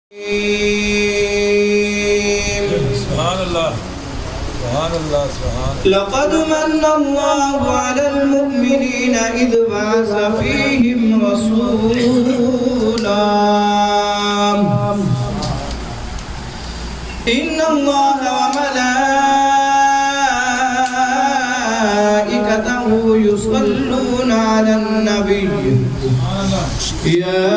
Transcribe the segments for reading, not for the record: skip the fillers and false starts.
سبحان اللہ سبحان اللہ سبحان اللہ لقد من الله على المؤمنين إذ بعث فيهم رسولا إن الله وملائكته يصلون على النبي يا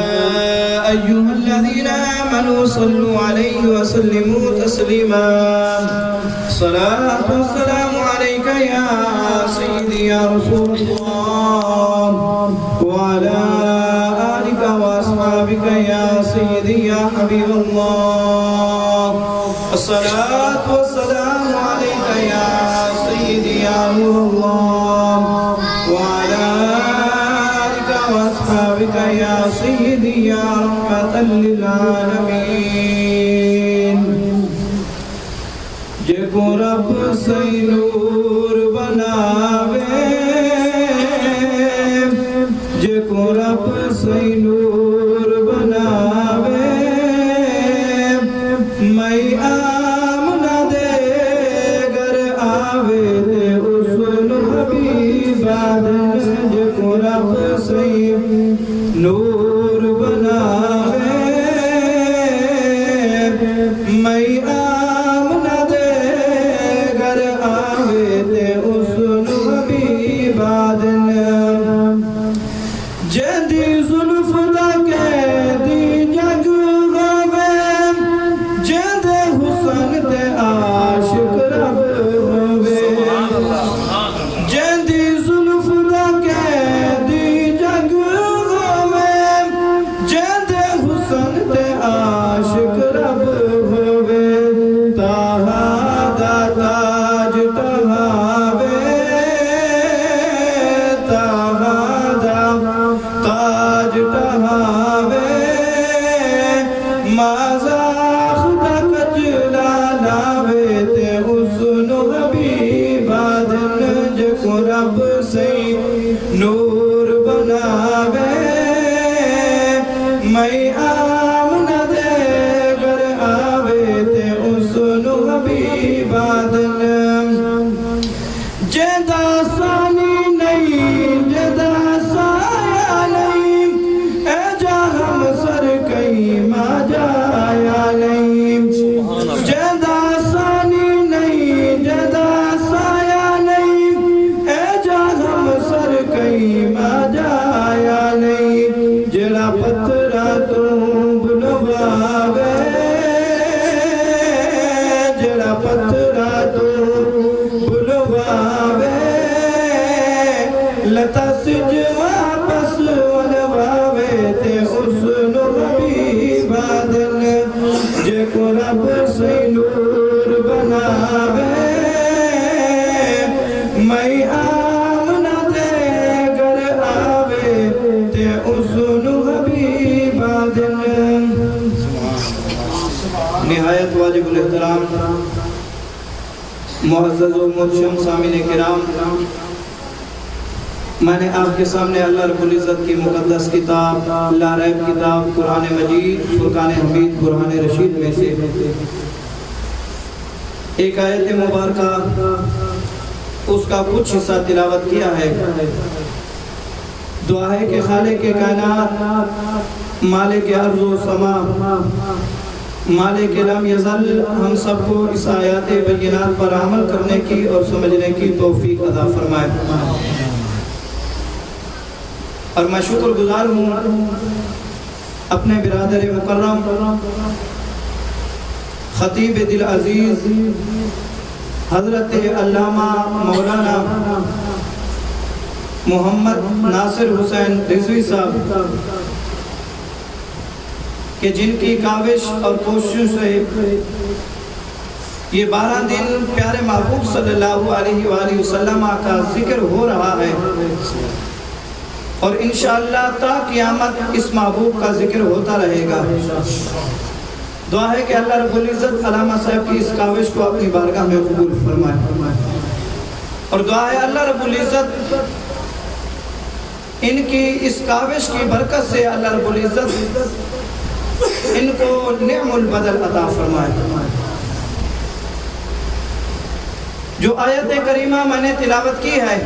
أيها الذين آمنوا صلوا عليه وسلموا تسليما صلاة والسلام عليك يا سيدي يا رسول الله وعلى آلك وأصحابك يا سيدي يا حبيب الله الصلاة والسلام عليك يا سيدي يا نور الله وعلى آلك وأصحابك يا سيدي يا رحمة للعالمين جے کو رب سے نور بناوے جے کو رب سے نور بناوے میں آمنہ دے گر آوے دے اس حبیب آدم جے کو رب سے نور بناوے میں آمنہ دے گر آوے دے اس حبیب آدم جیندی ظلف دا قیدی جگ غوے جیندے حسن تے عاشق رب ہوئے جیندی ظلف دا قیدی جگ غوے جیندے حسن تے عاشق رب ہوئے تاہا دا تاج ٹہاوے تاہا دا تاج ٹہاوے مازاخ دا کجلا لاوے تے حسن حبیب آدم جے کو رب سے نور بناوے میں آمنہ دے گر آوے تے حسن حبیب آدم جیندہ ثانی نہیں جیندہ سایہ نہیں اے جا ہم سر کئی ما جایا نہیں جیندہ ثانی نہیں جیندہ سایہ نہیں اے جا ہم سر کئی ما جایا نہیں جڑا پتھرا تو بلواوے جڑا پتھرا تو بلواوے لتا سج واپس ولواوے تے حسن حبیب آدم جے کو رب سے نور بناوے میں آمنہ دے گر آوے تے حسن حبیب آدم نہایت واجب الاحترام معزز و محترم سامعین کرام میں نے آپ کے سامنے اللہ رب العزت کی مقدس کتاب لا ریب کتاب قرآن مجید فرقان حمید برہان رشید میں سے ایک آیت مبارکہ اس کا کچھ حصہ تلاوت کیا ہے دعا ہے کہ خالق کائنات مالک ارض و سما مالک لم یزل ہم سب کو اس آیات بینات پر عمل کرنے کی اور سمجھنے کی توفیق عطا فرمائے اور میں شکر گزار ہوں اپنے برادر مکرم خطیب دل عزیز حضرت علامہ مولانا محمد ناصر حسین رضوی صاحب کہ جن کی کاوش اور کوشش سے یہ 12 دن پیارے محبوب صلی اللہ علیہ وآلہ وسلم کا ذکر ہو رہا ہے اور انشاءاللہ تا قیامت اس محبوب کا ذکر ہوتا رہے گا دعا ہے کہ اللہ رب العزت علامہ صاحب کی اس کاوش کو اپنی بارگاہ میں قبول فرمائے اور دعا ہے اللہ رب العزت ان کی اس کاوش کی برکت سے اللہ رب العزت ان کو نعم البدل عطا فرمائے۔ جو آیت کریمہ میں نے تلاوت کی ہے،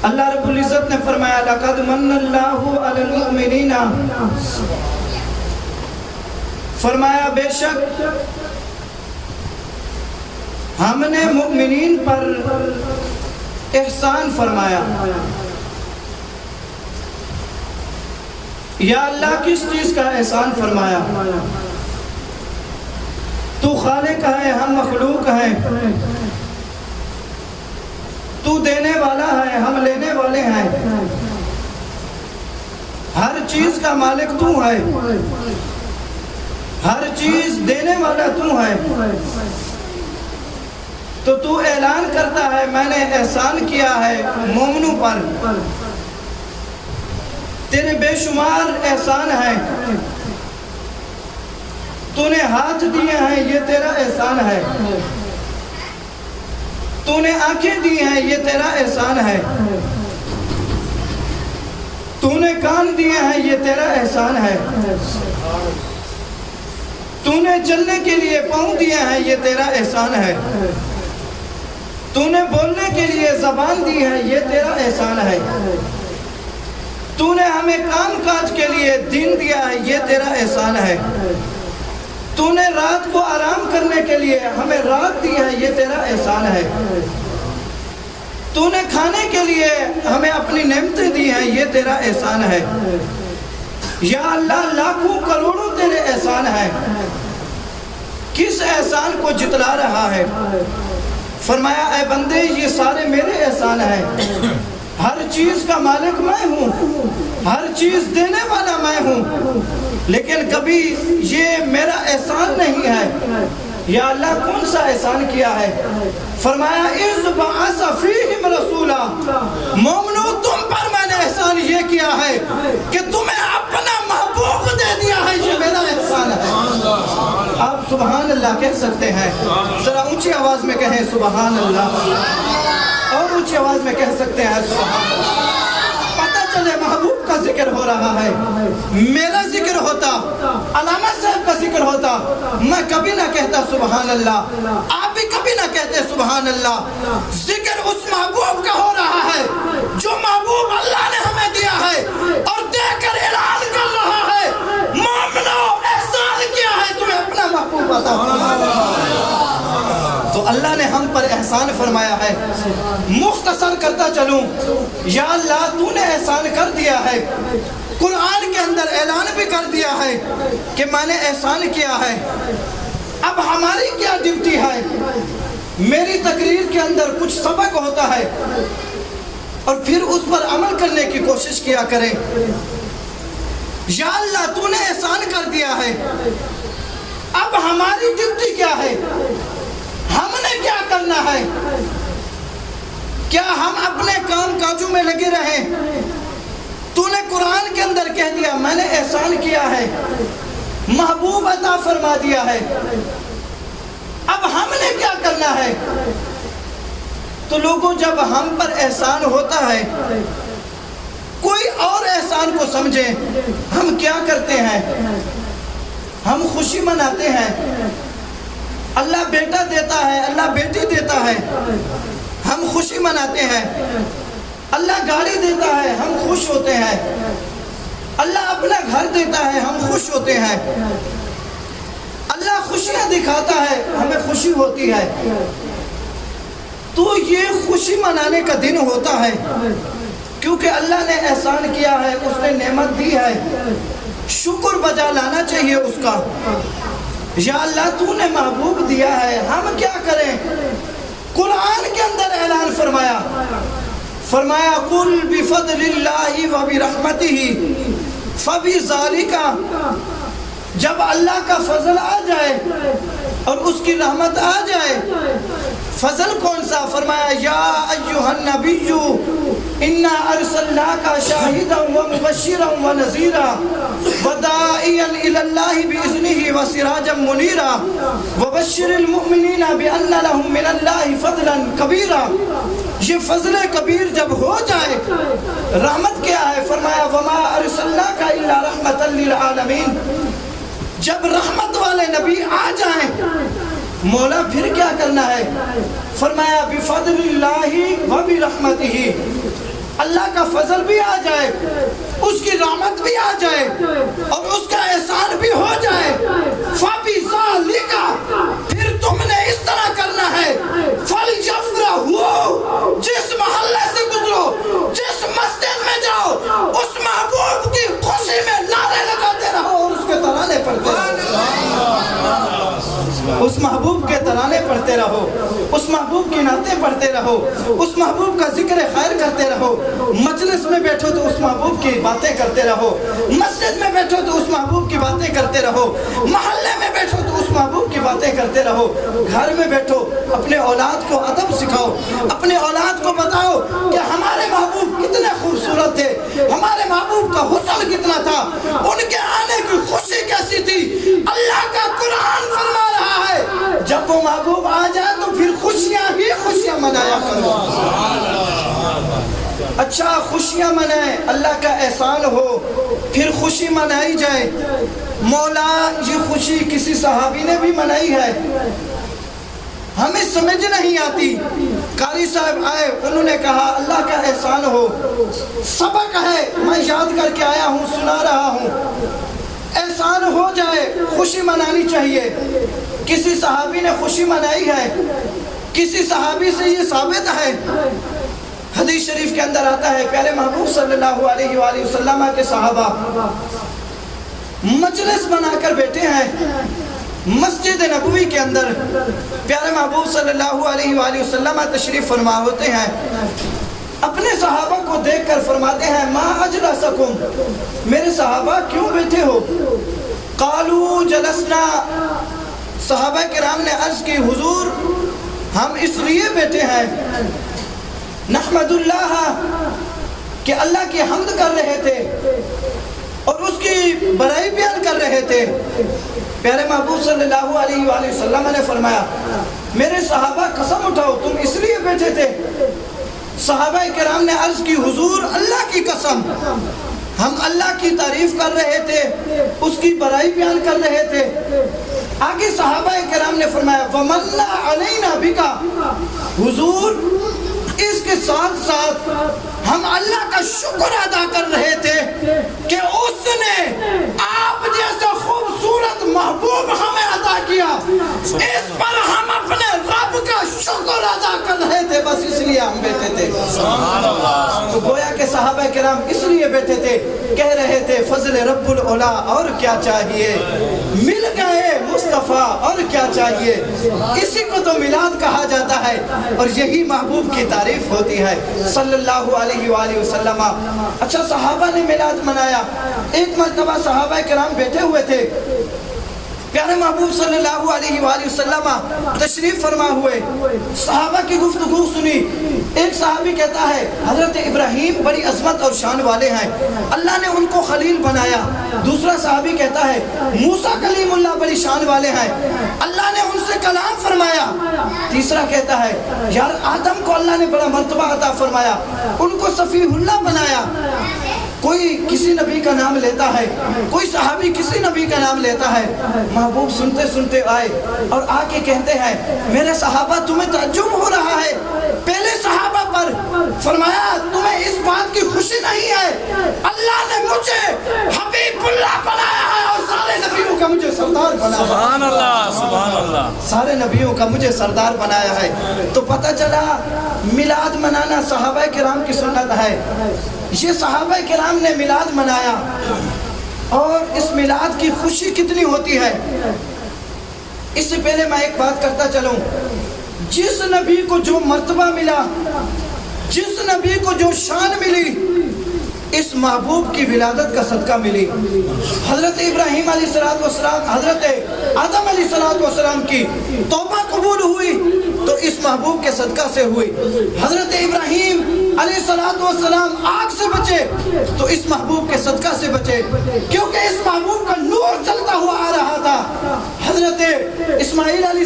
اللہ رب العزت نے فرمایا لَقَدْ مَنَّ اللَّهُ عَلَى الْمُؤْمِنِينَ، فرمایا بے شک ہم نے مؤمنین پر احسان فرمایا۔ یا اللہ کس چیز کا احسان فرمایا؟ تو خالق ہے، ہم مخلوق ہیں، تو دینے والا ہے، ہم لینے والے ہیں، ہر چیز کا مالک تو ہے، ہر چیز دینے والا تو ہے، تو اعلان کرتا ہے میں نے احسان کیا ہے مومنوں پر، تیرے بے شمار احسان ہیں، تو نے ہاتھ دیے ہیں یہ تیرا احسان ہے، تو نے آنکھیں دی ہیں یہ تیرا احسان ہے، تو نے کان دیے ہیں یہ تیرا احسان ہے، تو نے چلنے کے لیے پاؤں دیے ہیں یہ تیرا احسان ہے، تو نے بولنے کے لیے زبان دی ہے یہ تیرا احسان ہے، تو نے ہمیں کام کاج کے لیے دین دیا ہے یہ تیرا احسان ہے، تو نے رات کو آرام کرنے کے لیے ہمیں رات دی ہے یہ تیرا احسان ہے، تو نے کھانے کے لیے ہمیں اپنی نعمتیں دی ہیں یہ تیرا احسان ہے۔ یا اللہ لاکھوں کروڑوں تیرے احسان ہیں، کس احسان کو جتلا رہا ہے؟ فرمایا اے بندے یہ سارے میرے احسان ہیں، ہر چیز کا مالک میں ہوں، ہر چیز دینے والا میں ہوں، لیکن کبھی یہ میرا احسان نہیں ہے۔ یا اللہ کون سا احسان کیا ہے؟ فرمایا اِذْ بَعَثَ فِيهِمْ رَسُولًا، مومنو تم پر میں نے احسان یہ کیا ہے کہ تمہیں اپنا محبوب دے دیا ہے، یہ میرا احسان ہے۔ آپ سبحان اللہ کہہ سکتے ہیں؟ ذرا اونچی آواز میں کہیں سبحان اللہ، اور اونچی آواز میں کہہ سکتے ہیں سبحان اللہ۔ پتہ چلے محبوب کا ذکر ہو رہا ہے، میرا ذکر ہوتا، علامہ صاحب کا ذکر ہوتا، میں کبھی نہ کہتا سبحان اللہ، آپ بھی کبھی نہ کہتے سبحان اللہ۔ ذکر اس محبوب کا ہو رہا ہے جو محبوب اللہ نے ہمیں دیا ہے، اور دے کر اعلان کر رہا ہے مومنو احسان کیا ہے تمہیں اپنا محبوب عطا فرمایا۔ تو اللہ نے ہم پر احسان فرمایا ہے۔ مختصر کرتا چلوں، یا اللہ تو نے احسان کر دیا ہے، قرآن کے اندر اعلان بھی کر دیا ہے کہ میں نے احسان کیا ہے، اب ہماری کیا ڈیوٹی ہے؟ میری تقریر کے اندر کچھ سبق ہوتا ہے اور پھر اس پر عمل کرنے کی کوشش کیا کریں۔ یا اللہ تو نے احسان کر دیا ہے، اب ہماری ڈیوٹی کیا ہے؟ ہم نے کیا کرنا ہے؟ کیا ہم اپنے کام کاجوں میں لگے رہیں؟ تو نے قرآن کے اندر کہہ دیا میں نے احسان کیا ہے، محبوب عطا فرما دیا ہے، اب ہم نے کیا کرنا ہے؟ تو لوگوں جب ہم پر احسان ہوتا ہے، کوئی اور احسان کو سمجھیں، ہم کیا کرتے ہیں؟ ہم خوشی مناتے ہیں، اللہ بیٹا دیتا ہے، اللہ بیٹی دیتا ہے، ہم خوشی مناتے ہیں، اللہ گاڑی دیتا ہے، ہم خوش ہوتے ہیں، اللہ اپنا گھر دیتا ہے، ہم خوش ہوتے ہیں، اللہ خوشیاں دکھاتا ہے، ہمیں خوشی ہوتی ہے۔ تو یہ خوشی منانے کا دن ہوتا ہے کیونکہ اللہ نے احسان کیا ہے، اس نے نعمت دی ہے، شکر بجا لانا چاہیے اس کا۔ یا اللہ تو نے محبوب دیا ہے، ہم کیا کریں؟ قرآن کے اندر اعلان فرمایا، فرمایا قُلْ بِفَضْلِ اللَّهِ وَبِرَحْمَتِهِ فَبِذَلِكَ، جب اللہ کا فضل آ جائے اور اس کی رحمت آ جائے، فضل کون سا؟ فرمایا یا ایھا النبی انا ارسلناک شاہدا ومبشرا ونذیرا وداعیا الی اللہ باذنہ وسراجا منیرا وبشر المؤمنین بان لهم من اللہ فضلا کبیرا۔ یہ فضل کبیر جب ہو جائے، رحمت کیا ہے؟ فرمایا وَمَا أَرْسَلْنَاكَ إِلَّا رَحْمَةً لِّلْعَالَمِينَ۔ جب رحمت والے نبی آ جائیں، مولا پھر کیا کرنا ہے؟ فرمایا بِفَضْلِ اللَّهِ وَبِرَحْمَتِهِ، اللہ کا فضل بھی آ جائے، اس کی رحمت بھی آ جائے اور اس کا احسان بھی ہو جائے، فَبِذَالِكَ، پھر تم نے اس طرح کرنا ہے، فَلْيَفْرَحُوا، جس محلے سے گزرو، جس مسجد میں جاؤ، اس محبوب کی خوشی میں نعرے لگاتے رہو اور اس کے ترانے پڑھتے رہو، اس محبوب کے ترانے پڑھتے رہو، اس محبوب کی نعتیں پڑھتے رہو، اس محبوب کا ذکر خیر کرتے رہو، مجلس میں بیٹھو تو اس محبوب کی باتیں کرتے رہو، مسجد میں بیٹھو تو اس محبوب کی باتیں کرتے رہو، محلے میں بیٹھو تو اس محبوب کی باتیں کرتے رہو، گھر میں بیٹھو اپنے اولاد کو ادب سکھاؤ، اپنے اولاد کو بتاؤ کہ ہمارے محبوب کتنے خوبصورت تھے، ہمارے محبوب کا حسن کتنا تھا، ان کے آنے کی خوشی کیسی تھی۔ اللہ کا قرآن فرما رہا ہے جب وہ محبوب آ جائے تو پھر خوشیاں ہی خوشیاں منایا کرو۔ اچھا خوشیاں منائیں، اللہ کا احسان ہو، پھر خوشی منائی جائے۔ مولا یہ خوشی کسی صحابی نے بھی منائی ہے، ہمیں سمجھ نہیں آتی۔ قاری صاحب آئے، انہوں نے کہا اللہ کا احسان ہو، سبق ہے میں یاد کر کے آیا ہوں، سنا رہا ہوں، احسان ہو جائے، خوشی منانی چاہیے۔ کسی صحابی نے خوشی منائی ہے، کسی صحابی سے یہ ثابت ہے، حدیث شریف کے اندر آتا ہے پیارے محبوب صلی اللہ علیہ وآلہ وسلم کے صحابہ مجلس بنا کر بیٹھے ہیں مسجد نبوی کے اندر، پیارے محبوب صلی اللہ علیہ وآلہ وسلم تشریف فرما ہوتے ہیں، اپنے صحابہ کو دیکھ کر فرماتے ہیں ما اجلسکم، میرے صحابہ کیوں بیٹھے ہو؟ قالوا جلسنا، صحابہ کرام نے عرض کی حضور ہم اس لیے بیٹھے ہیں نحمد اللہ کہ اللہ کی حمد کر رہے تھے اور اس کی بڑائی بیان کر رہے تھے۔ پیارے محبوب صلی اللہ علیہ وآلہ وسلم نے فرمایا میرے صحابہ قسم اٹھاؤ تم اس لیے بیٹھے تھے؟ صحابہ کرام نے عرض کی حضور اللہ کی قسم ہم اللہ کی تعریف کر رہے تھے، اس کی بڑائی بیان کر رہے تھے۔ آگے صحابہ کرام نے فرمایا وَمَنَّ عَلَيْنَا بِكَ، حضور اس کے ساتھ ساتھ ہم اللہ کا شکر ادا کر رہے تھے کہ اس نے آپ جیسا خوبصورت محبوب ہمیں عطا کیا، اس پر ہم اپنے رب کا شکر ادا کر رہے تھے، بس اس لیے ہم بیٹھے تھے۔ تو گویا کہ صحابہ کرام اس لیے بیٹھے تھے، کہہ رہے تھے فضل رب العلا اور کیا چاہیے، مل گئے مصطفیٰ اور کیا چاہیے۔ اسی کو تو میلاد کہا جاتا ہے اور یہی محبوب کی تعریف ہوتی ہے صلی اللہ علیہ وآلہ وسلم۔ اچھا صحابہ نے میلاد منایا، ایک مرتبہ صحابہ کرام بیٹھے ہوئے تھے، پیارے محبوب صلی اللہ علیہ وآلہ وسلم تشریف فرما ہوئے، صحابہ کی گفتگو سنی۔ ایک صحابی کہتا ہے حضرت ابراہیم بڑی عظمت اور شان والے ہیں، اللہ نے ان کو خلیل بنایا۔ دوسرا صحابی کہتا ہے موسیٰ کلیم اللہ بڑی شان والے ہیں، اللہ نے ان سے کلام فرمایا۔ تیسرا کہتا ہے یار آدم کو اللہ نے بڑا مرتبہ عطا فرمایا، ان کو صفیہ اللہ بنایا۔ کوئی کسی نبی کا نام لیتا ہے، کوئی صحابی کسی نبی کا نام لیتا ہے۔ محبوب سنتے سنتے آئے اور آ کے کہتے ہیں میرے صحابہ تمہیں تعجب ہو رہا ہے، پہلے صحابہ پر فرمایا تمہیں اس بات کی خوشی نہیں ہے اللہ نے مجھے حبیب اللہ بنایا ہے اور سارے نبیوں کا مجھے سردار بنایا ہے۔ سبحان اللہ سبحان اللہ، سارے نبیوں کا مجھے سردار بنایا ہے۔ تو پتہ چلا میلاد منانا صحابہ کرام کی سنت ہے۔ یہ صحابہ کرام نے میلاد منایا اور اس میلاد کی خوشی کتنی ہوتی ہے۔ اس سے پہلے میں ایک بات کرتا چلوں، جس نبی کو جو مرتبہ ملا، جس نبی کو جو شان ملی، اس محبوب کی ولادت کا صدقہ ملی۔ حضرت ابراہیم علیہ السلام، حضرت آدم علیہ السلام کی توبہ قبول ہوئی تو اس محبوب کے صدقہ سے ہوئی۔ حضرت ابراہیم علیہ السلام آگ سے بچے تو اس محبوب کے صدقہ سے بچے، کیونکہ اس محبوب کا نور چلتا ہوا آ رہا تھا۔ حضرت اسماعیل علیہ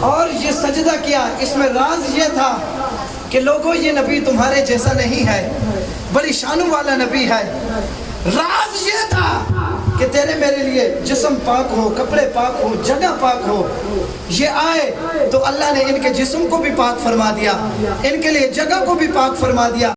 اور یہ سجدہ کیا، اس میں راز یہ تھا کہ لوگوں یہ نبی تمہارے جیسا نہیں ہے، بڑی شانوں والا نبی ہے۔ راز یہ تھا کہ تیرے میرے لیے جسم پاک ہو، کپڑے پاک ہو، جگہ پاک ہو۔ یہ آئے تو اللہ نے ان کے جسم کو بھی پاک فرما دیا، ان کے لیے جگہ کو بھی پاک فرما دیا۔